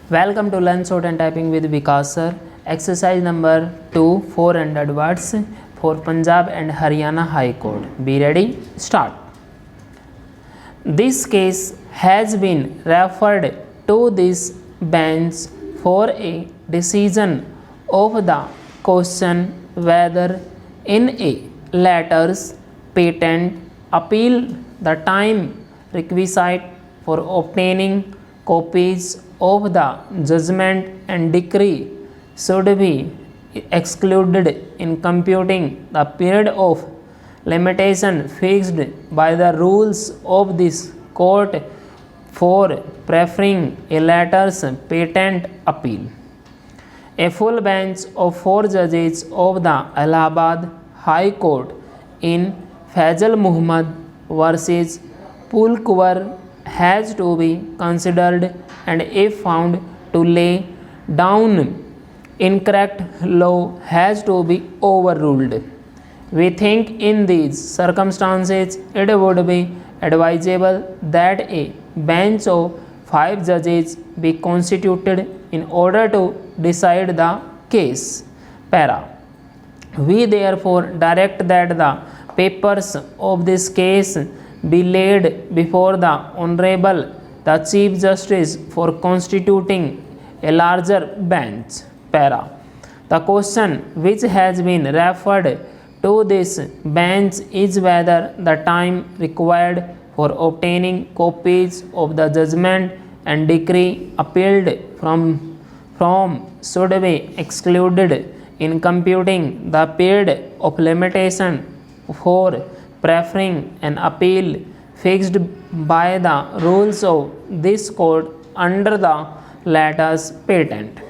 Welcome to Learn Short and Typing with Vikas sir. Exercise number 2, 400 words for Punjab and Haryana High Court. Be ready? Start. This case has been referred to this bench for a decision of the question whether in a letters patent appeal the time requisite for obtaining copies of the judgment and decree should be excluded in computing the period of limitation fixed by the rules of this court for preferring a letters patent appeal. A full bench of 4 judges of the Allahabad High Court in Faisal Muhammad versus Pulkuvar has to be considered, and if found to lay down incorrect law has to be overruled. We think in these circumstances it would be advisable that a bench of 5 judges be constituted in order to decide the case. Para. We therefore direct that the papers of this case be laid before the Honorable the Chief Justice for constituting a larger bench. Para. The question which has been referred to this bench is whether the time required for obtaining copies of the judgment and decree appealed from should be excluded in computing the period of limitation for preferring an appeal fixed by the rules of this court under the letters patent.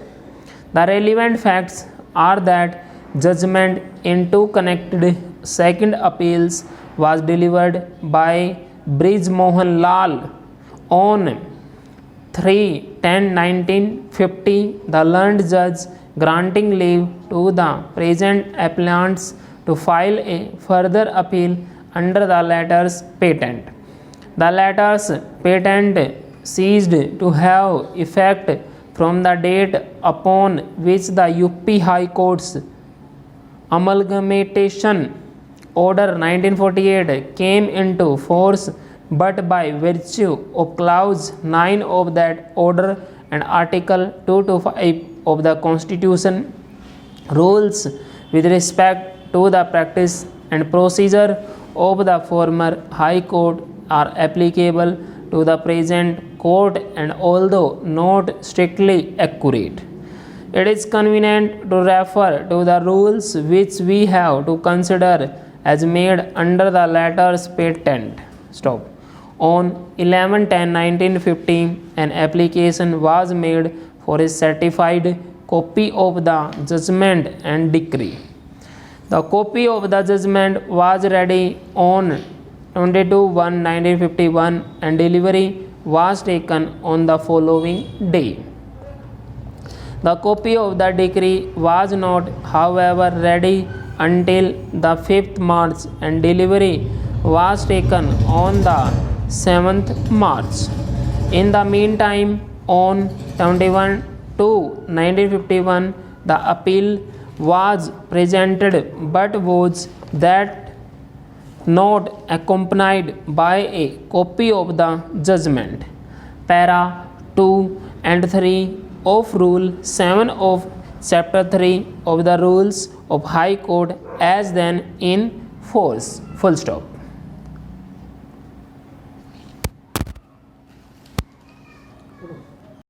The relevant facts are that judgment in 2 connected second appeals was delivered by Brij Mohan Lal on 3/10/1950. The learned judge granting leave to the present appellants to file a further appeal under the letters patent. The letters patent ceased to have effect from the date upon which the UP High Court's amalgamation order 1948 came into force, but by virtue of clause 9 of that order and article 225 of the Constitution, rules with respect to the practice and procedure of the former High Court are applicable to the present court, and although not strictly accurate, it is convenient to refer to the rules which we have to consider as made under the letters patent. Stop. On 11/10/1950, an application was made for a certified copy of the judgment and decree. The copy of the judgment was ready on 22/1/1951 and delivery was taken on the following day. The copy of the decree was not, however, ready until the 5th March and delivery was taken on the 7th March. In the meantime, on 21/2/1951, the appeal was presented but was that not accompanied by a copy of the judgment. Para 2 and 3 of Rule 7 of Chapter 3 of the Rules of High Court as then in force. Full stop.